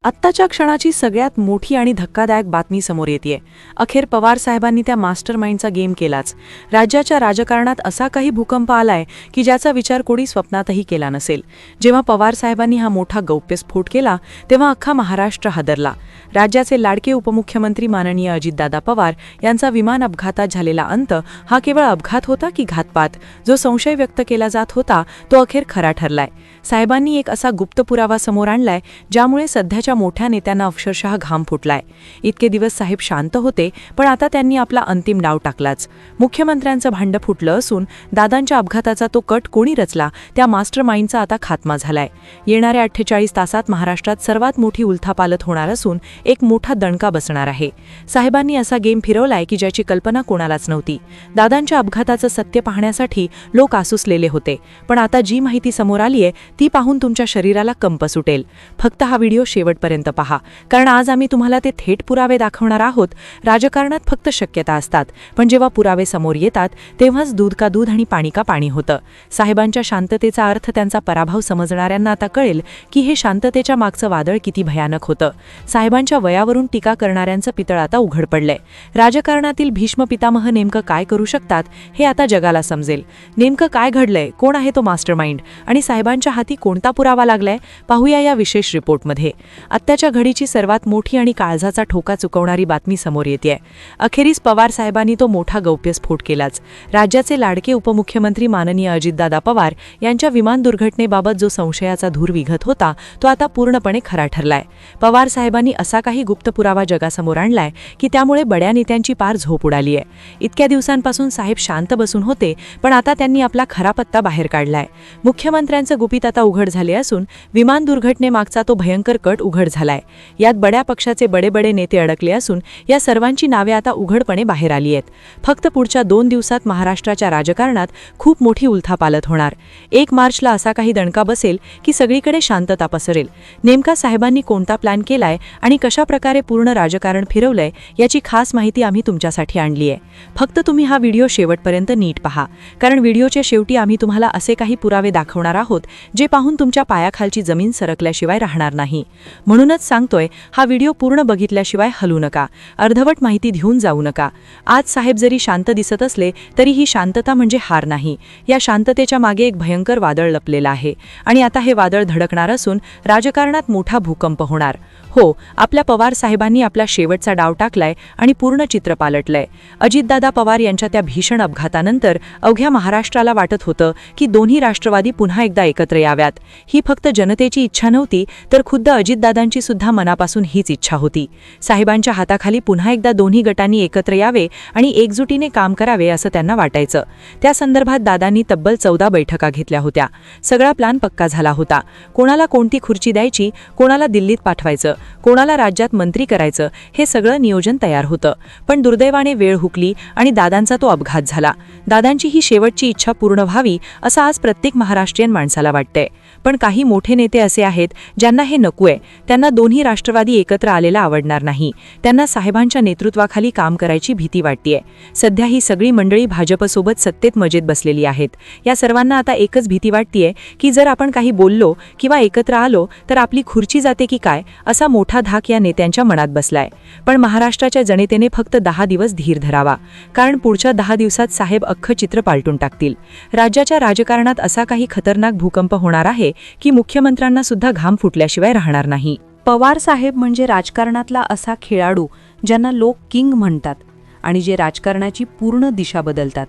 आत्ताच्या क्षणाची सगळ्यात मोठी आणि धक्कादायक बातमी समोर येतेय। अखेर पवार साहेबांनी त्या मास्टरमाइंडचा गेम केलाच। राज्याच्या राजकारणात असा काही भूकंप आलाय की ज्याचा विचार कोणी स्वप्नातही केला नसेल। जेव्हा पवार साहेबांनी हा मोठा गौप्यस्फोट केला तेव्हा अख्खा महाराष्ट्र हादरला। राज्याचे लाडके उपमुख्यमंत्री माननीय अजितदादा पवार यांचा विमान अपघातात झालेला अंत हा केवळ अपघात होता की घातपात, जो संशय व्यक्त केला जात होता तो अखेर खरा ठरलाय। साहेबांनी एक असा गुप्त पुरावा समोर आणलाय ज्यामुळे सध्याच्या मोठ्या नेत्यांना अक्षरशः घाम फुटलाय। इतके दिवस साहेब शांत होते, पण आता त्यांनी आपला अंतिम डाव टाकलाच। मुख्यमंत्र्यांचं भांड फुटलं असून दादांच्या अपघाताचा तो कट कोणी रचला त्या मास्टरमाइंडचा आता खात्मा झालाय। येणाऱ्या 48 तासात महाराष्ट्रात सर्वात मोठी उलथापालथ होणार असून एक मोठा दणका बसणार आहे। साहेबांनी असा गेम फिरवलाय की ज्याची कल्पना कोणालाच नव्हती। दादांच्या अपघाताचं सत्य पाहण्यासाठी लोक आसुसलेले होते, पण आता जी माहिती समोर आलीये ती पाहून तुमच्या शरीराला कंप सुटेल। फक्त हा व्हिडिओ शेवटपर्यंत पहा, कारण आज आम्ही तुम्हाला ते थेट पुरावे दाखवणार आहोत। राजकारणात फक्त शक्यता असतात, पण जेव्हा पुरावे समोर येतात तेव्हाच दूध का दूध आणि पाणी का पाणी होतं। साहेबांच्या शांततेचा अर्थ त्यांचा पराभव समजणाऱ्यांना आता कळेल की हे शांततेच्या मागचं वादळ किती भयानक होतं। साहेबांच्या वयावरून टीका करणाऱ्यांचं पितळ आता उघड पडलंय। राजकारणातील भीष्म पितामह नेमकं काय करू शकतात हे आता जगाला समजेल। नेमकं काय घडलंय, कोण आहे तो मास्टरमाइंड आणि साहेबांच्या हाती कोणता पुरावा लागलाय, पाहूया या विशेष रिपोर्टमध्ये। आत्ताच्या घडीची सर्वात मोठी आणि काळजाचा ठोका चुकवणारी बातमी समोर येतेय। अखेरीस पवार साहेबांनी तो मोठा गौप्यस्फोट केलाच। राज्याचे लाडके उपमुख्यमंत्री माननीय अजितदादा पवार यांच्या विमान दुर्घटनेबाबत जो संशयाचा धूर विघत होता तो आता पूर्णपणे खरा ठरलाय। पवार साहेबांनी असा काही गुप्त पुरावा जगासमोर आणलाय की त्यामुळे बड्या नेत्यांची पार झोप उडालीय। इतक्या दिवसांपासून साहेब शांत बसून होते, पण आता त्यांनी आपला खरा पत्ता बाहेर काढलाय। मुख्यमंत्र्यांचं गुपित आता उघड झाले असून विमान दुर्घटनेमागचा तो भयंकर कट उघड झालाय। यात बड्या पक्षाचे बडे नेते अडकले असून या सर्वांची नावे आता उघडपणे बाहेर आली आहेत। फक्त पुढच्या 2 दिवसात महाराष्ट्राच्या राजकारणात खूप मोठी उलथापालथ होणार। 1 मार्चला असा काही दणका बसेल की सगळीकडे शांतता पसरेल। नेमका साहेबांनी कोणता प्लॅन केलाय आणि कशा प्रकारे पूर्ण राजकारण फिरवलंय याची खास माहिती आम्ही तुमच्यासाठी आणली आहे। फक्त तुम्ही हा व्हिडिओ शेवटपर्यंत नीट पहा, कारण व्हिडिओच्या शेवटी आम्ही तुम्हाला असे काही पुरावे दाखवणार आहोत जे पाहून तुमच्या पायाखालची जमीन सरकल्याशिवाय राहणार नाही। म्हणूनच सांगतोय, हा व्हिडिओ पूर्ण बघितल्याशिवाय हलू नका, अर्धवट माहिती घेऊन जाऊ नका। आज साहेब जरी शांत दिसत असले तरी ही शांतता म्हणजे हार नाही। या शांततेच्या मागे एक भयंकर वादळ लपलेलं आहे आणि आता हे वादळ धडकणार असून राजकारणात मोठा भूकंप होणार। हो, आपल्या पवार साहेबांनी आपला शेवटचा डाव टाकलाय आणि पूर्ण चित्र पालटलंय। अजितदादा पवार यांच्या त्या भीषण अपघातानंतर अवघ्या महाराष्ट्राला वाटत होतं की दोन्ही राष्ट्रवादी पुन्हा एकदा एकत्र याव्यात। ही फक्त जनतेची इच्छा नव्हती, तर खुद्द अजितदादांची सुद्धा मनापासून हीच इच्छा होती। साहेबांच्या हाताखाली पुन्हा एकदा दोन्ही गटांनी एकत्र यावे आणि एकजुटीने काम करावे असं त्यांना वाटायचं। त्या संदर्भात दादांनी तब्बल 14 बैठका घेतल्या होत्या। सगळा प्लॅन पक्का झाला होता। कोणाला कोणती खुर्ची द्यायची, कोणाला दिल्लीत पाठवायचं, कोणाला राज्यात मंत्री करायचं, हे सगळं नियोजन तयार होतं। पण दुर्दैवाने वेळ हुकली आणि दादांचा तो अपघात झाला। दादांची ही शेवटची इच्छा पूर्ण व्हावी असं आज प्रत्येक महाराष्ट्रीयन माणसाला वाटतंय। पण काही मोठे नेते असे आहेत ज्यांना हे नकोय। त्यांना दोन्ही राष्ट्रवादी एकत्र आलेला आवडणार नाही। त्यांना साहेबांच्या नेतृत्वाखाली काम करायची भीती वाटतेय। सध्या ही सगळी मंडळी भाजपसोबत सत्तेत मजेत बसलेली आहेत। या सर्वांना आता एकच भीती वाटतेय की जर आपण काही बोललो किंवा एकत्र आलो तर आपली खुर्ची जाते की काय, असा मोठा धाक या नेत्यांच्या मनात बसलाय। पण महाराष्ट्राच्या जनतेने फक्त 10 दिवस धीर धरावा, कारण पुढच्या 10 दिवसात साहेब अख्खं चित्र पालटून टाकतील। राज्याच्या राजकारणात असा काही खतरनाक भूकंप होणार आहे की मुख्यमंत्र्यांना सुद्धा घाम फुटल्याशिवाय राहणार नाही। पवार साहेब म्हणजे राजकारणातला असा खेळाडू ज्यांना लोक किंग म्हणतात आणि जे राजकारणाची पूर्ण दिशा बदलतात।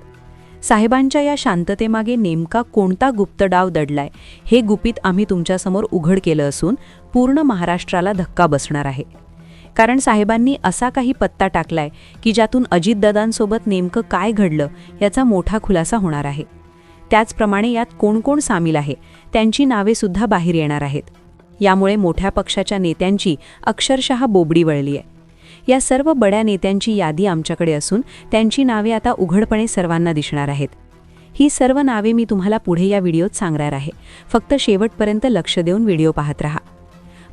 साहेबांच्या या शांततेमागे नेमका कोणता गुप्त डाव दडलाय हे गुपित आम्ही तुमच्यासमोर उघड केलं असून पूर्ण महाराष्ट्राला धक्का बसणार आहे। कारण साहेबांनी असा काही पत्ता टाकलाय की ज्यातून अजितदादांसोबत नेमकं काय घडलं याचा मोठा खुलासा होणार आहे। त्याचप्रमाणे यात कोण कोण सामील आहे त्यांची नावे सुद्धा बाहेर येणार आहेत। यामुळे मोठ्या पक्षाच्या नेत्यांची अक्षरशः बोबडी वळली आहे। या सर्व बड्या नेत्यांची यादी आमच्याकडे असून त्यांची नावे आता उघडपणे सर्वांना दिसणार आहेत। ही सर्व नावे मी तुम्हाला पुढे या व्हिडिओत सांगणार आहे। फक्त शेवटपर्यंत लक्ष देऊन व्हिडिओ पाहत राहा।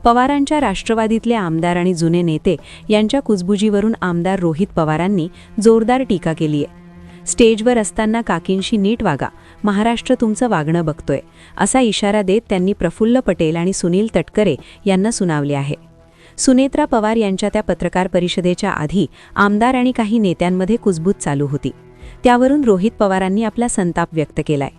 पवारांच्या राष्ट्रवादीतले आमदार आणि जुने नेते यांच्या कुजबुजीवरून आमदार रोहित पवारांनी जोरदार टीका केली आहे। स्टेजवर असताना काकींशी नीट वागा, महाराष्ट्र तुमचं वागणं बघतोय, असा इशारा देत त्यांनी प्रफुल्ल पटेल आणि सुनील तटकरे यांना सुनावले आहे। सुनेत्रा पवार यांच्या त्या पत्रकार परिषदेच्या आधी आमदार आणि काही नेत्यांमध्ये कुजबूज चालू होती. त्यावरून रोहित पवारांनी आपला संताप व्यक्त केलाय.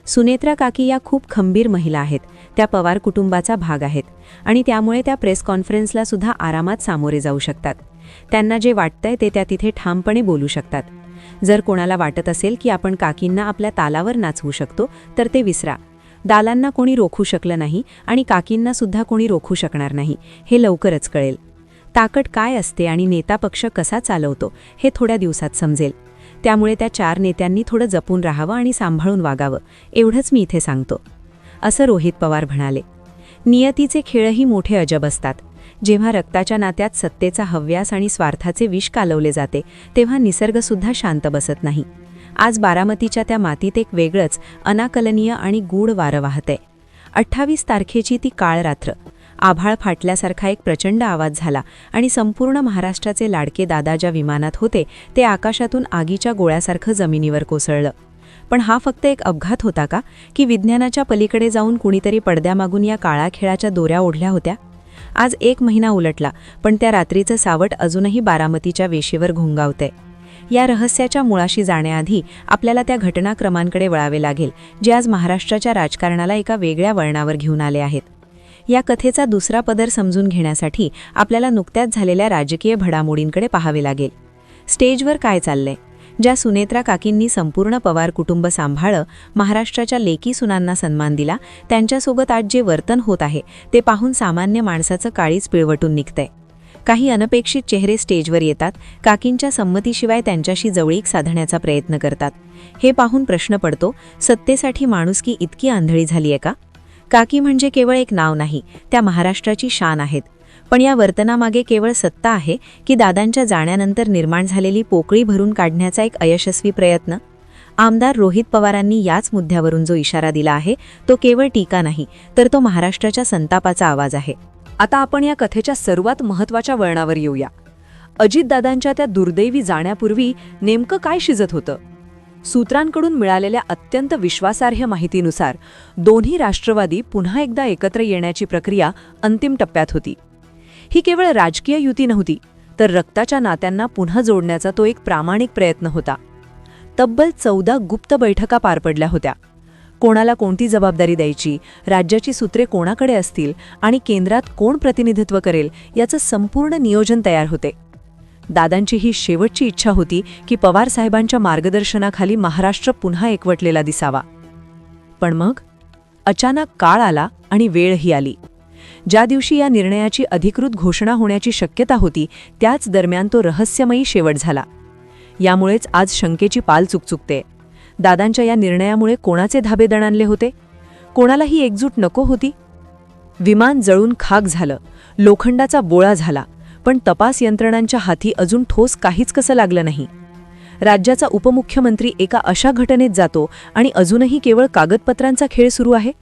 सुनेत्रा काकी या खूप खंबीर महिला आहेत, त्या पवार कुटुंबाचा भाग आहेत आणि त्यामुळे त्या प्रेस कॉन्फरन्सला सुद्धा आरामात सामोरे जाऊ शकतात. त्यांना जे वाटतंय ते त्या तिथे ठामपणे बोलू शकतात. जर कोणाला वाटत असेल की आपण काकींना आपल्या तालावर नाचवू शकतो तर ते विसरा. दालांना कोणी रोखू शकलं नाही आणि काकींना सुद्धा कोणी रोखू शकणार नाही, हे लवकरच कळेल. ताकद काय असते आणि नेता पक्ष कसा चालवतो हे थोड्या दिवसात समजेल. त्यामुळे त्या 4 नेत्यांनी थोडं जपून राहावं आणि सांभाळून वागावं, एवढंच मी इथे सांगतो, असं रोहित पवार म्हणाले. नियतीचे खेळही मोठे अजब असतात. जेव्हा रक्ताच्या नात्यात सत्तेचा हव्यास आणि स्वार्थाचे विष कालवले जाते तेव्हा निसर्गसुद्धा शांत बसत नाही. आज बारामतीच्या त्या मातीत एक वेगळंच अनाकलनीय आणि गूढ वारं वाहतंय. 28 तारखेची ती काळ रात्र. आभाळ फाटल्यासारखा एक प्रचंड आवाज झाला आणि संपूर्ण महाराष्ट्राचे लाडके दादा ज्या विमानात होते ते आकाशातून आगीच्या गोळ्यासारखं जमिनीवर कोसळलं. पण हा फक्त एक अपघात होता का, की विज्ञानाच्या पलीकडे जाऊन कुणीतरी पडद्यामागून या काळा खेळाच्या दोऱ्या ओढल्या होत्या? आज 1 महिना उलटला, पण त्या रात्रीचं सावट अजूनही बारामतीच्या वेशीवर घुंगावतंय. या रहस्याच्या मुळाशी जाण्याआधी आपल्याला त्या घटनाक्रमांकडे वळावे लागेल, जे आज महाराष्ट्राच्या राजकारणाला एका वेगळ्या वळणावर घेऊन आले आहेत. या कथेचा दुसरा पदर समजून घेण्यासाठी आपल्याला नुकत्याच झालेल्या राजकीय घडामोडींकडे पाहावे लागेल. स्टेजवर काय चाललंय? ज्या सुनेत्रा काकींनी संपूर्ण पवार कुटुंब सांभाळलं, महाराष्ट्राच्या लेकी सुनांना सन्मान दिला, त्यांच्यासोबत आज जे वर्तन होत आहे ते पाहून सामान्य माणसाचं काळीच पिळवटून निघतंय. काही अनपेक्षित चेहरे स्टेजवर येतात, काकींच्या संमतीशिवाय त्यांच्याशी जवळीक साधण्याचा प्रयत्न करतात. हे पाहून प्रश्न पडतो, सत्तेसाठी माणुसकी इतकी आंधळी झाली आहे का? काकी म्हणजे केवळ एक नाव नाही, त्या महाराष्ट्राची शान आहेत. पण या वर्तनामागे केवळ सत्ता आहे की दादांच्या जाण्यानंतर निर्माण झालेली पोकळी भरून काढण्याचा एक अयशस्वी प्रयत्न? आमदार रोहित पवारांनी याच मुद्द्यावरून जो इशारा दिला आहे तो केवळ टीका नाही, तर तो महाराष्ट्राच्या संतापाचा आवाज आहे. आता आपण या कथेच्या सर्वात महत्त्वाच्या वळणावर येऊया. अजितदादांच्या त्या दुर्दैवी जाण्यापूर्वी नेमकं काय शिजत होतं? सूत्रांकडून मिळालेल्या अत्यंत विश्वासार्ह माहितीनुसार दोन्ही राष्ट्रवादी पुन्हा एकदा एकत्र येण्याची प्रक्रिया अंतिम टप्प्यात होती. ही केवळ राजकीय युती नव्हती, तर रक्ताच्या नात्यांना पुन्हा जोडण्याचा तो एक प्रामाणिक प्रयत्न होता. तब्बल 14 गुप्त बैठका पार पडल्या होत्या. कोणाला कोणती जबाबदारी द्यायची, राज्याची सूत्रे कोणाकडे असतील आणि केंद्रात कोण प्रतिनिधित्व करेल याचं संपूर्ण नियोजन तयार होते. दादांची ही शेवटची इच्छा होती की पवार साहेबांच्या मार्गदर्शनाखाली महाराष्ट्र पुन्हा एकवटलेला दिसावा. पण मग अचानक काळ आला आणि वेळही आली. ज्या दिवशी या निर्णयाची अधिकृत घोषणा होण्याची शक्यता होती त्याच दरम्यान तो रहस्यमयी शेवट झाला. यामुळेच आज शंकेची पाल चुकचुकते. दादांच्या या निर्णयामुळे कोणाचे धाबे दणाणले होते? कोणाला ही एकजूट नको होती? विमान जळून खाक झालं, लोखंडाचा बोळा झाला, पण तपास यंत्रणांच्या हाती अजून ठोस काहीच कसं लागलं नाही. राज्याचा उपमुख्यमंत्री एका अशा घटनेत जातो आणि अजूनही केवळ कागदपत्रांचा खेळ सुरू आहे.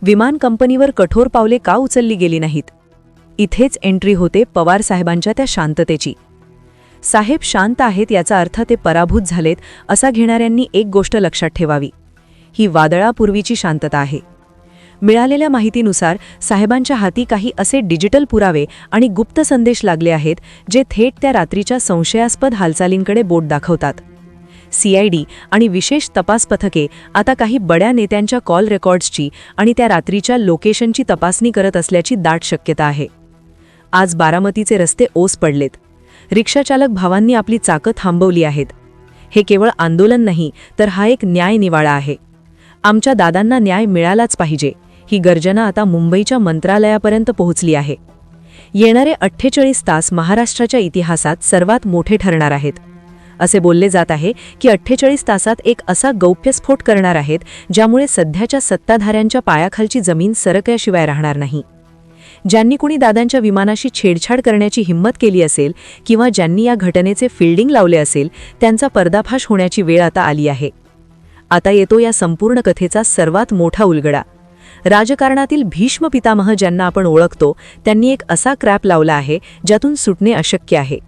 विमान कंपनीवर कठोर पावले का उचलली गेली नाहीत? इथेच एंट्री होते पवार साहेबांच्या त्या शांततेची. साहेब शांत आहेत याचा अर्थ ते पराभूत झालेत असा घेणाऱ्यांनी एक गोष्ट लक्षात ठेवावी, ही वादळापूर्वीची शांतता आहे. मिळालेल्या माहितीनुसार साहेबांच्या हाती काही असे डिजिटल पुरावे आणि गुप्त संदेश लागले आहेत जे थेट त्या रात्रीच्या संशयास्पद हालचालींकडे बोट दाखवतात. CID आणि विशेष तपास पथके आता काही बड्या नेत्यांच्या कॉल रेकॉर्ड्सची आणि त्या रात्रीच्या लोकेशनची तपासणी करत असल्याची दाट शक्यता आहे. आज बारामतीचे रस्ते ओस पडलेत. रिक्षाचालक भावांनी आपली चाकं थांबवली आहेत. हे केवळ आंदोलन नाही, तर हा एक न्याय निवाडा आहे. आमच्या दादांना न्याय मिळालाच पाहिजे, ही गर्जना आता मुंबईच्या मंत्रालयापर्यंत पोहोचली आहे. येणारे 48 तास महाराष्ट्राच्या इतिहासात सर्वात मोठे ठरणार आहेत. असे बोलले जात आहे की 48 तासात एक असा गौप्यस्फोट करणार आहेत ज्यामुळे सध्याच्या सत्ताधाऱ्यांच्या पायाखालची जमीन सरकल्याशिवाय राहणार नाही. ज्यांनी कुणी दादांच्या विमानाशी छेडछाड करण्याची हिंमत केली असेल किंवा ज्यांनी या घटनेचे फिल्डिंग लावले असेल त्यांचा पर्दाफाश होण्याची वेळ आता आली आहे. आता येतो या संपूर्ण कथेचा सर्वात मोठा उलगडा. राजकारणातील भीष्म पितामह ज्यांना आपण ओळखतो त्यांनी एक असा क्रॅप लावला आहे ज्यातून सुटणे अशक्य आहे.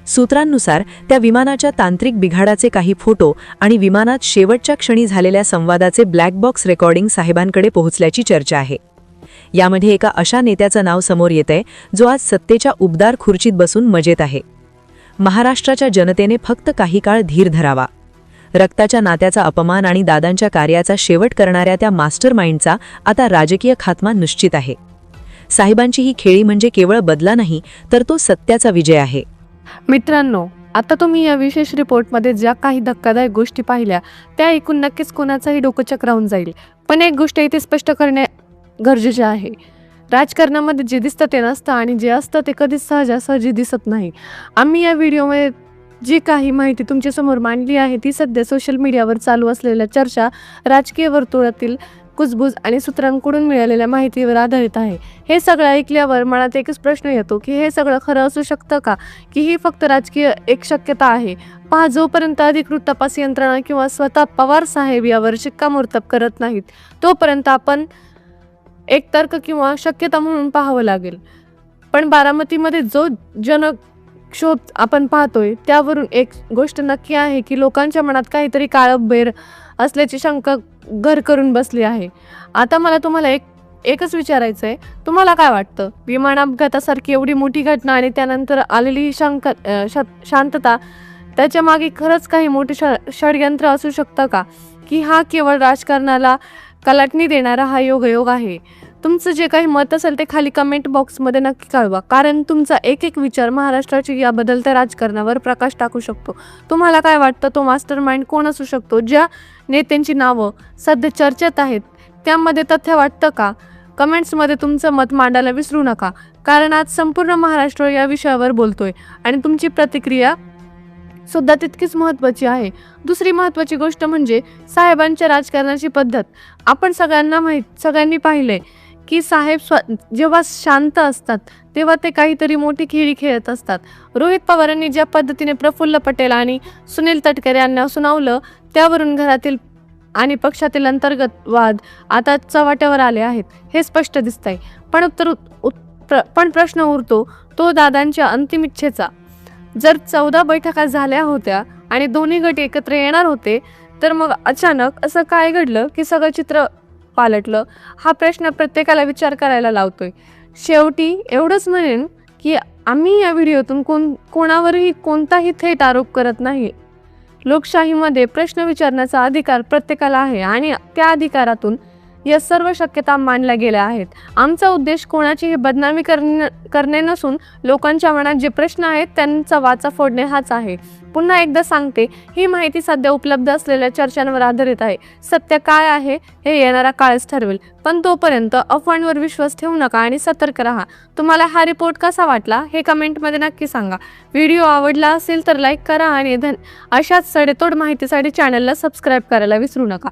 सूत्रांनुसार त्या विमानाच्या तांत्रिक बिघाडाचे काही फोटो आणि विमानात शेवटच्या क्षणी झालेल्या संवादाचे ब्लॅक बॉक्स रेकॉर्डिंग साहेबांकडे पोहोचल्याची चर्चा आहे. यामध्ये एका अशा नेत्याचं नाव समोर येतंय जो आज सत्तेच्या उबदार खुर्चीत बसून मजेत आहे. महाराष्ट्राच्या जनतेने फक्त काही काळ धीर धरावा. रक्ताच्या नात्याचा अपमान आणि दादांच्या कार्याचा शेवट करणाऱ्या त्या मास्टर माइंडचा आता राजकीय खात्मा निश्चित आहे. साहेबांची ही खेळी म्हणजे केवळ बदला नाही, तर तो सत्याचा विजय आहे. मित्रांनो, आता तुम्ही या विशेष रिपोर्टमध्ये ज्या काही धक्कादायक गोष्टी पाहिल्या त्या ऐकून नक्कीच कोणाचाही डोकं चक्रावून जाईल. पण एक गोष्ट इथे स्पष्ट करणे गरजेचे आहे. राजकारणामध्ये जे दिसतं ते नसतं आणि जे असतं ते कधीच सहजासहजी दिसत नाही. आम्ही या व्हिडिओमध्ये जी काही माहिती तुमच्यासमोर मांडली आहे ती सध्या सोशल मीडियावर चालू असलेल्या चर्चा, राजकीय वर्तुळातील कुजबूज आणि सूत्रांकडून मिळालेल्या माहितीवर आधारित आहे. हे सगळं ऐकल्यावर मनात एकच प्रश्न येतो की हे सगळं खरं असू शकतं का, की ही फक्त राजकीय एक शक्यता आहे. पहा, जोपर्यंत अधिकृत तपास यंत्रणा किंवा स्वतः पवार साहेब यावर शिक्कामोर्तब करत नाहीत तोपर्यंत आपण एक तर्क किंवा शक्यता म्हणून पाहावं लागेल. पण बारामतीमध्ये जो जनक्षोभ आपण पाहतोय त्यावरून एक गोष्ट नक्की आहे की लोकांच्या मनात काहीतरी काळबेर असल्याची शंका घर करून बसली आहे. आता मला तुम्हाला एकच विचारायचं आहे, तुम्हाला काय वाटतं? विमान अपघातासारखी एवढी मोठी घटना आणि त्यानंतर आलेली शांतता, त्याच्या मागे खरंच काही मोठे षडयंत्र असू शकतं का, की हा केवळ राजकारणाला कलाटणी देणारा हा योगायोग आहे? तुमचं जे काही मत असेल ते खाली कमेंट बॉक्समध्ये नक्की कळवा, कारण तुमचा एक विचार महाराष्ट्राच्या या बदलत्या राजकारणावर प्रकाश टाकू शकतो. तुम्हाला काय वाटतं, तो मास्टर माइंड कोण असू शकतो? ज्या नेत्यांची नावं सध्या चर्चेत आहेत त्यामध्ये तथ्य वाटतं का? कमेंट्समध्ये तुमचं मत मांडायला विसरू नका, कारण आज संपूर्ण महाराष्ट्र या विषयावर बोलतोय आणि तुमची प्रतिक्रिया सुद्धा तितकीच महत्त्वाची आहे. दुसरी महत्त्वाची गोष्ट म्हणजे साहेबांच्या राजकारणाची पद्धत. आपण सगळ्यांनी पाहिलंय की साहेब जेव्हा शांत असतात तेव्हा ते काहीतरी मोठी खेळी खेळत असतात. रोहित पवारांनी ज्या पद्धतीने प्रफुल्ल पटेल आणि सुनील तटकरे यांना सुनावलं त्यावरून घरातील आणि पक्षातील अंतर्गत वाद आता चव्हाट्यावर आले आहेत हे स्पष्ट दिसतंय. पण प्रश्न उरतो तो दादांच्या अंतिम इच्छेचा. जर 14 बैठका झाल्या होत्या आणि दोन्ही गट एकत्र येणार होते तर मग अचानक असं काय घडलं की सगळं चित्र पालटलं? हा प्रश्न प्रत्येकाला विचार करायला लावतोय. शेवटी एवढंच म्हणेन की आम्ही या व्हिडिओतून कोणावरही कोणताही थेट आरोप करत नाही. लोकशाहीमध्ये प्रश्न विचारण्याचा अधिकार प्रत्येकाला आहे आणि त्या अधिकारातून या सर्व शक्यता मांडल्या गेल्या आहेत. आमचा उद्देश कोणाचीही बदनामी करणे नसून लोकांच्या मनात जे प्रश्न आहेत त्यांचा वाचा फोडणे हाच आहे. पुन्हा एकदा सांगते, ही माहिती सध्या उपलब्ध असलेल्या चर्चांवर आधारित आहे. सत्य काय आहे हे येणारा काळच ठरवेल. पण तोपर्यंत अफवांवर विश्वास ठेवू नका आणि सतर्क राहा. तुम्हाला हा रिपोर्ट कसा वाटला हे कमेंटमध्ये नक्की सांगा. व्हिडिओ आवडला असेल तर लाईक करा आणि अशाच सडेतोड माहितीसाठी चॅनलला सबस्क्राईब करायला विसरू नका.